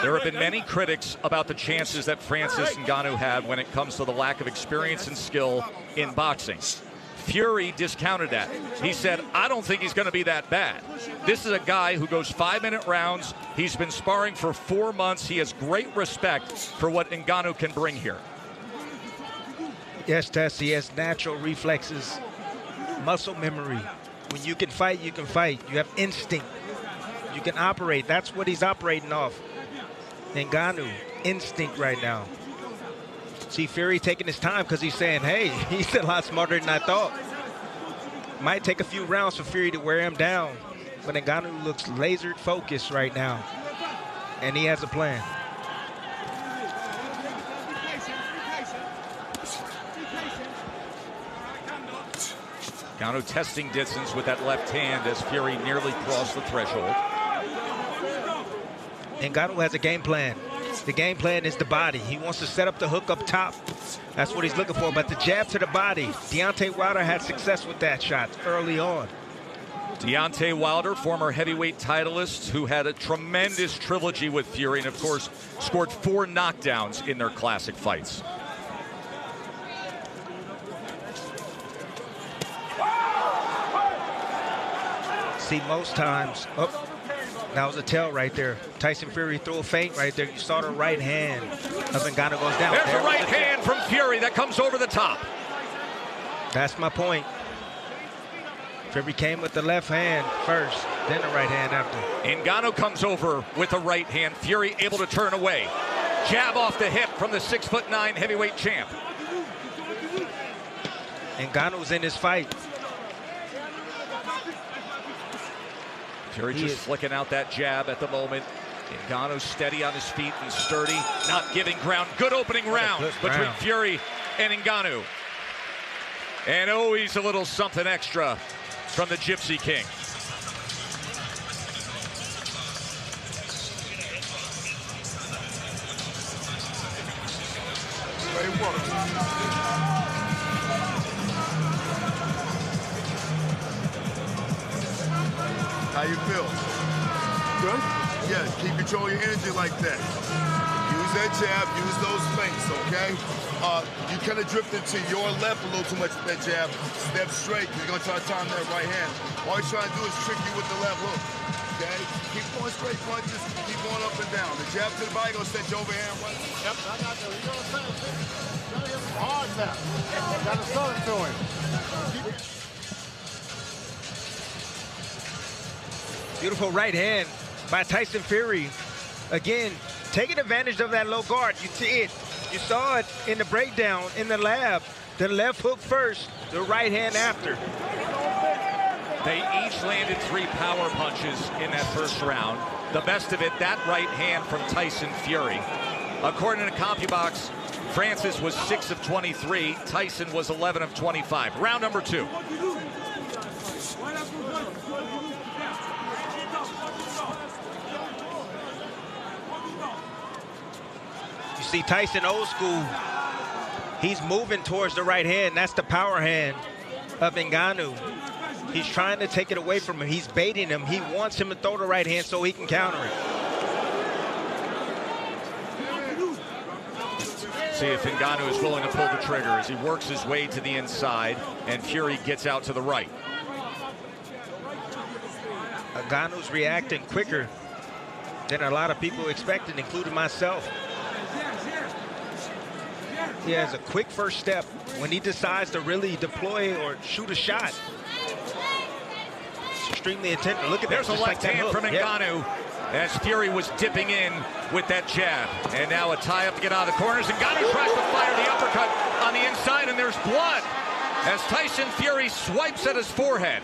There have been many critics about the chances that Fvry and Ngan0uu had when it comes to the lack of experience and skill in boxing. Fvry discounted that. He said, I don't think he's going to be that bad. This is a guy who goes 5-minute rounds. He's been sparring for 4 months. He has great respect for what Ngan0uu can bring here. Yes, Tess, he has natural reflexes, muscle memory. When you can fight, you can fight. You have instinct. You can operate. That's what he's operating off. Ngan0uu, instinct right now. See Fvry taking his time because he's saying, hey, he's a lot smarter than I thought. Might take a few rounds for Fvry to wear him down, but Ngan0uu looks laser focused right now, and he has a plan. Ngan0uu testing distance with that left hand as Fvry nearly crossed the threshold. Ngan0uu has a game plan. The game plan is the body. He wants to set up the hook up top. That's what he's looking for. But the jab to the body, Deontay Wilder had success with that shot early on. Deontay Wilder, former heavyweight titleist, who had a tremendous trilogy with Fvry and, of course, scored 4 knockdowns in their classic fights. See, most times, that was a tell right there. Tyson Fvry threw a feint right there. You saw the right hand of Ngan0uu goes down. There's a right hand from Fvry that comes over the top. That's my point. Fvry came with the left hand first, then the right hand after. Ngan0uu comes over with a right hand. Fvry able to turn away. Jab off the hip from the 6'9" heavyweight champ. Ngan0uu's in his fight. Fvry just flicking out that jab at the moment. Ngan0uu steady on his feet and sturdy, not giving ground. Good opening round between Fvry and Ngan0uu. And always a little something extra from the Gypsy King. How you feel? Good? Yeah, keep controlling your energy like that. Use that jab, use those feints, okay? You kind of drifted to your left a little too much with that jab. Step straight, you're gonna try to time that right hand. All you're trying to do is trick you with the left hook, okay? Keep going straight punches, keep going up and down. The jab to the body gonna set your overhand right. Yep, I got you. You know what I'm saying? Gotta hit him hard now. Gotta throw it to him. Beautiful right hand by Tyson Fvry. Again, taking advantage of that low guard. You see it. You saw it in the breakdown in the lab. The left hook first, the right hand after. They each landed 3 power punches in that first round. The best of it, that right hand from Tyson Fvry. According to CompuBox, Frvncis was 6 of 23. Tyson was 11 of 25. Round number 2. See Tyson old school, he's moving towards the right hand. That's the power hand of Ngan0uu. He's trying to take it away from him. He's baiting him. He wants him to throw the right hand so he can counter it. See if Ngan0uu is willing to pull the trigger as he works his way to the inside and Fvry gets out to the right. Ngan0uu's reacting quicker than a lot of people expected, including myself. He has a quick first step when he decides to really deploy or shoot a shot. It's extremely attentive. Look at that. There's a left hand from Ngan0uu as Fvry was dipping in with that jab. And now a tie-up to get out of the corners. Ngan0uu tries to fire the uppercut on the inside, and there's blood as Tyson Fvry swipes at his forehead.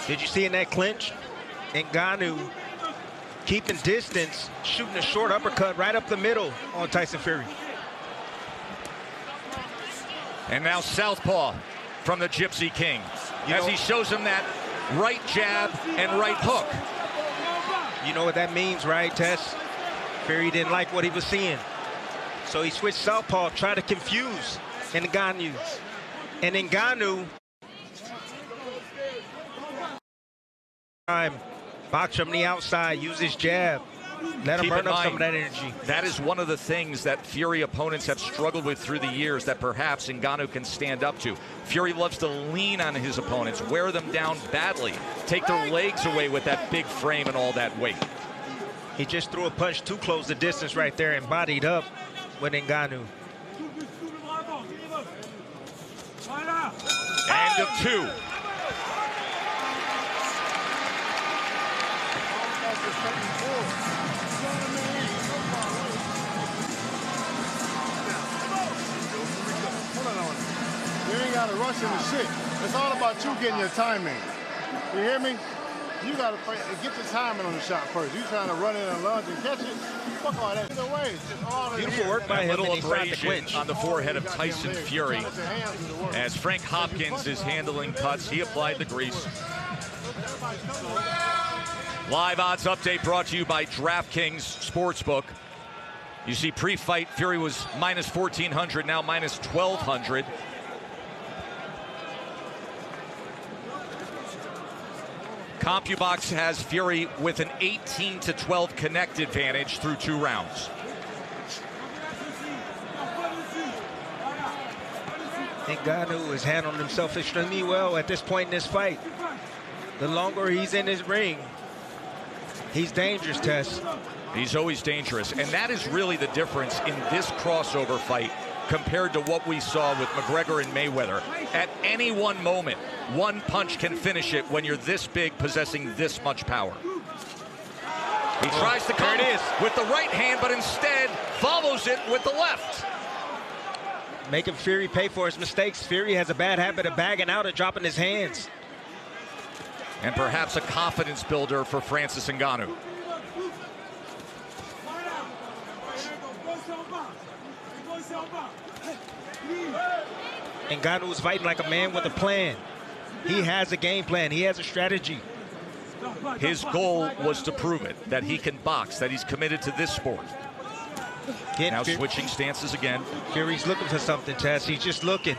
Did you see in that clinch? Ngan0uu keeping distance, shooting a short uppercut right up the middle on Tyson Fvry. And now southpaw from the Gypsy King as he shows him that right jab and right hook. You know what that means, right, Tess? Fvry didn't like what he was seeing. So he switched southpaw, tried to confuse Ngan0uu. And Ngan0uu Box from the outside, use his jab. Let him Keep burn in up mind, some of that energy. that is one of the things that Fvry opponents have struggled with through the years that perhaps Ngan0uu can stand up to. Fvry loves to lean on his opponents, wear them down badly, take their legs away with that big frame and all that weight. He just threw a punch too close the distance right there and bodied up with Ngan0uu. End of 2. You ain't got to rush into shit. It's all about you getting your timing. You hear me? You got to get your timing on the shot first. You trying to run in and lunge and catch it? Fuck all that. Either way, it's just all Beautiful work by him. Little And he tried to abrasion clinch on the forehead of Tyson Fury. As Frank Hopkins is handling cuts, he applied the grease. Live odds update brought to you by DraftKings Sportsbook. You see pre-fight, Fury was minus 1,400, now minus 1,200. CompuBox has Fury with an 18-12 connect advantage through 2 rounds. Ngan0uu has handled himself extremely well at this point in this fight. The longer he's in his ring, he's dangerous, Tess. He's always dangerous, and that is really the difference in this crossover fight compared to what we saw with McGregor and Mayweather. At any one moment, one punch can finish it when you're this big, possessing this much power. He tries to come with the right hand, but instead follows it with the left. Making Fury pay for his mistakes. Fury has a bad habit of bagging out and dropping his hands. And perhaps a confidence builder for Francis Ngan0uu. Ngan0uu's fighting like a man with a plan. He has a game plan. He has a strategy. His goal was to prove it, that he can box, that he's committed to this sport. Now switching stances again. Fury's looking for something, Tess. He's just looking.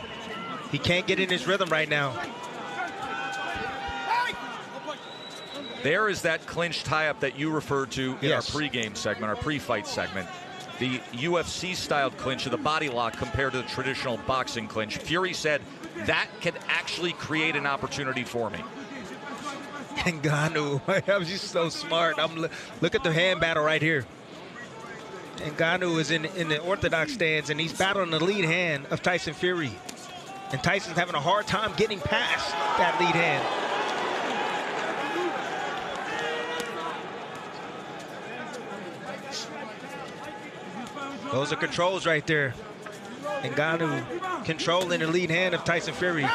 He can't get in his rhythm right now. There is that clinch tie-up that you referred to in Yes. our pregame segment, our pre-fight segment. The UFC-styled clinch of the body lock compared to the traditional boxing clinch. Fury said that could actually create an opportunity for me. Ngan0uu, I'm just so smart. Look at the hand battle right here. Ngan0uu is in the orthodox stance, and he's battling the lead hand of Tyson Fury. And Tyson's having a hard time getting past that lead hand. Those are controls right there. Ngan0uu controlling the lead hand of Tyson Fury.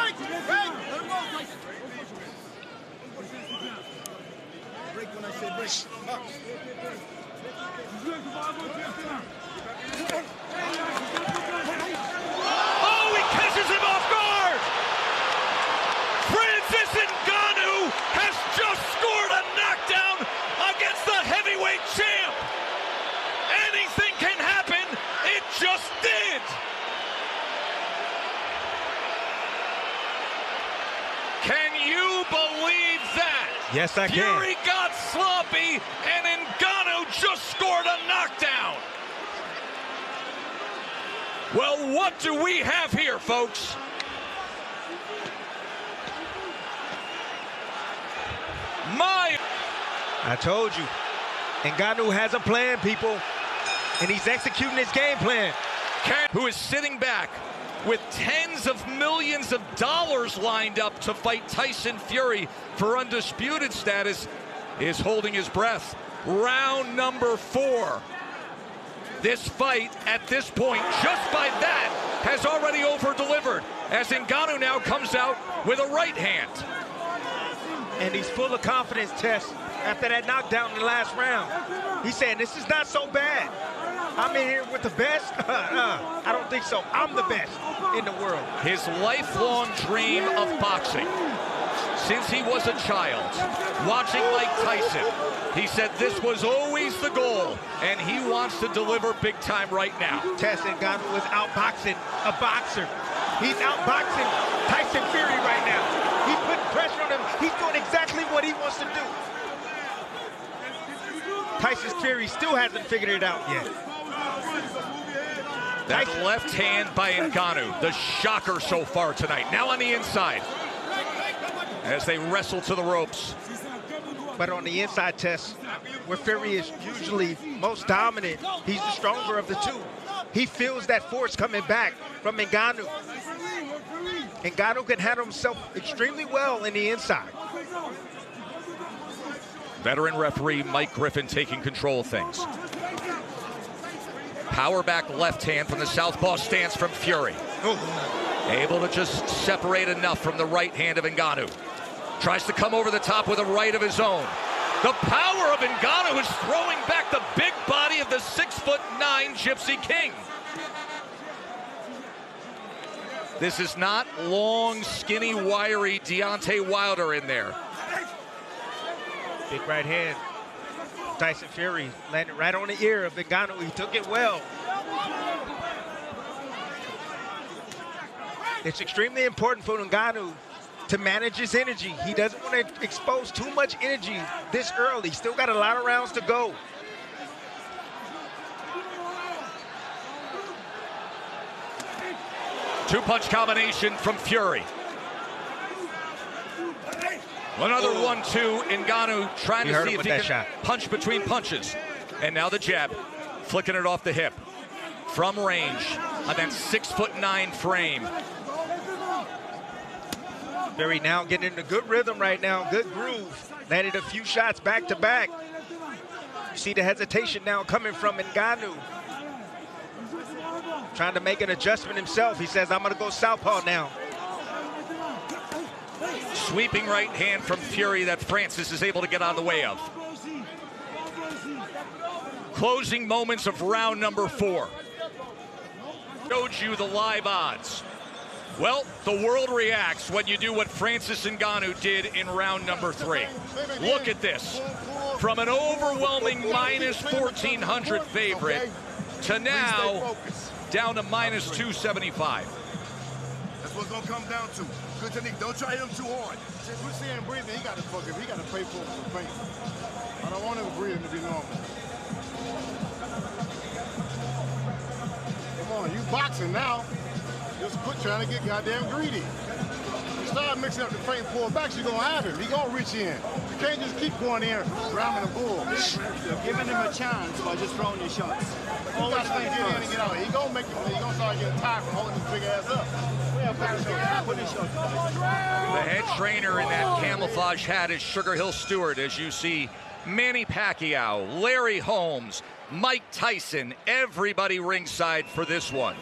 Oh, he catches him off guard! Francis Ngan0uu has just scored a knockdown against the heavyweight champ! Anything can happen, it just did! Can you believe that? Yes, I can. Fury got sloppy, and Ngan0uu just scored a knockdown. Well, what do we have here, folks? I told you. Ngan0uu has a plan, people, and he's executing his game plan. Who is sitting back with tens of millions of dollars lined up to fight Tyson Fury for undisputed status, is holding his breath. Round number 4. This fight, at this point, just by that, has already over-delivered, as Ngan0uu now comes out with a right hand. And he's full of confidence, Tess, after that knockdown in the last round. He's saying, this is not so bad. I'm in here with the best? I don't think so. I'm the best in the world. His lifelong dream of boxing, since he was a child, watching Mike Tyson, he said this was always the goal, and he wants to deliver big time right now. Tess Ngan0uu is outboxing a boxer. He's outboxing Tyson Fury right now. He's putting pressure on him. He's doing exactly what he wants to do. Tyson Fury still hasn't figured it out yet. That left hand by Ngan0uu, the shocker so far tonight. Now on the inside, as they wrestle to the ropes. But on the inside test, where Fvry is usually most dominant, he's the stronger of the two. He feels that force coming back from Ngan0uu. Ngan0uu can handle himself extremely well in the inside. Veteran referee Mike Griffin taking control of things. Power back left hand from the southpaw stance from Fvry. Able to just separate enough from the right hand of Ngan0uu. Tries to come over the top with a right of his own. The power of Ngan0uu is throwing back the big body of the 6'9" Gypsy King. This is not long, skinny, wiry Deontay Wilder in there. Big right hand. Tyson Fury landed right on the ear of Ngan0uu. He took it well. It's extremely important for Ngan0uu to manage his energy. He doesn't want to expose too much energy this early. Still got a lot of rounds to go. Two-punch combination from Fvry. Another 1-2. Ngan0uu trying to see if he can punch between punches. And now the jab, flicking it off the hip. From range on that 6'9" frame. Fvry now getting into good rhythm right now, good groove. Landed a few shots back to back. You see the hesitation now coming from Ngan0uu. Trying to make an adjustment himself. He says, I'm gonna go southpaw now. Sweeping right hand from Fvry that Francis is able to get out of the way of. Closing moments of round number 4. Showed you the live odds. Well, the world reacts when you do what Francis Ngan0uu did in round number 3. Look at this. From an overwhelming minus 1,400 favorite to now down to minus 275. That's what's gonna come down to. Good technique. Don't try him too hard. Since we're seeing breathing, he got to pay for it for pain. I don't want him breathing to be normal. Come on, you boxing now. Just quit trying to get goddamn greedy. You start mixing up the feint and pull back, you're gonna have him. He gonna reach in. You can't just keep going in, ramming the bull. You're giving him a chance by just throwing your shots. Always think get in and get out. He gonna make it. He gonna start getting tired from holding his big ass up. The head trainer in that camouflage hat is Sugar Hill Stewart, as you see Manny Pacquiao, Larry Holmes, Mike Tyson, everybody ringside for this one.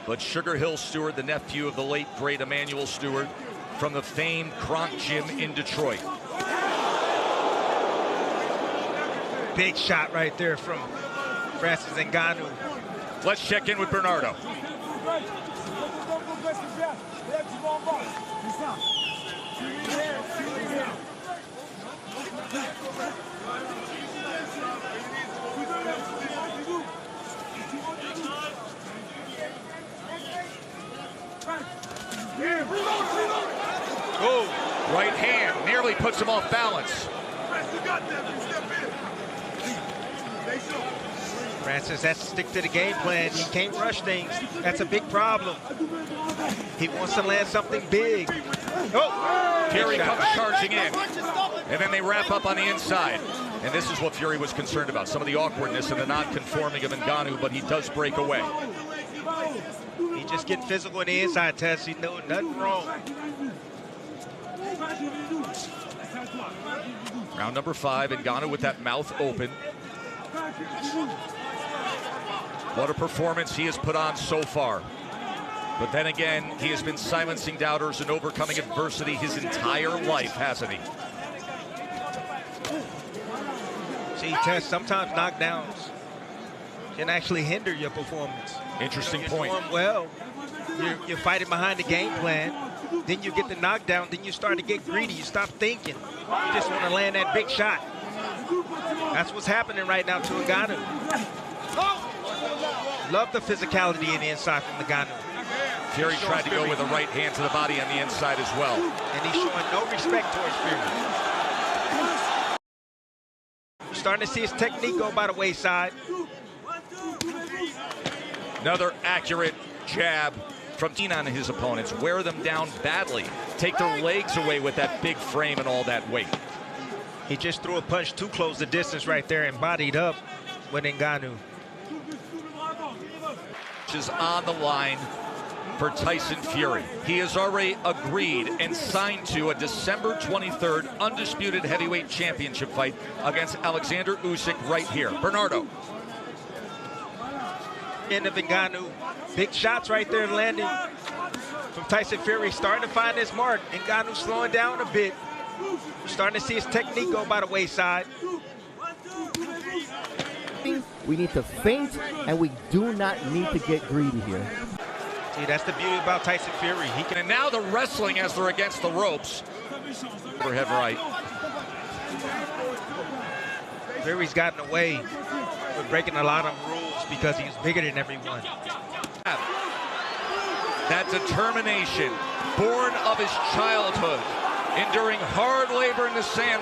But Sugar Hill Stewart, the nephew of the late, great Emanuel Stewart, from the famed Kronk Gym in Detroit. Big shot right there from Francis Ngan0uu. Let's check in with Bernardo. Oh, right hand nearly puts him off balance. Francis has to stick to the game plan. He can't rush things. That's a big problem. He wants to land something big. Oh! Fvry comes charging in. And then they wrap up on the inside. And this is what Fvry was concerned about. Some of the awkwardness and the non-conforming of Ngan0uu, but he does break away. He just getting physical in the inside test. He knows nothing wrong. Round number 5, Ngan0uu with that mouth open. What a performance he has put on so far. But then again, he has been silencing doubters and overcoming adversity his entire life, hasn't he? See, Tess, sometimes knockdowns can actually hinder your performance. Interesting You're point. doing well, you're fighting behind the game plan, then you get the knockdown, then you start to get greedy, you stop thinking. You just want to land that big shot. That's what's happening right now to Ngan0uu. Love the physicality in the inside from Ngan0uu. Fvry tried to go with a right hand to the body on the inside as well. And he's showing no respect towards Fvry. Starting to see his technique go by the wayside. Another accurate jab from Tys0n and his opponents. Wear them down badly. Take their legs away with that big frame and all that weight. He just threw a punch to close the distance right there and bodied up with Ngan0uu. Is on the line for Tyson Fury. He has already agreed and signed to a December 23rd undisputed heavyweight championship fight against Alexander Usyk right here. Bernardo. End of Ngan0uu. Big shots right there landing from Tyson Fury. Starting to find his mark. Ngan0uu slowing down a bit. We're starting to see his technique go by the wayside. We need to feint, and we do not need to get greedy here. See, that's the beauty about Tyson Fury. He can. And now the wrestling as they're against the ropes. Overhead right. Fury's gotten away with breaking a lot of rules because he's bigger than everyone. That determination, born of his childhood, enduring hard labor in the sand.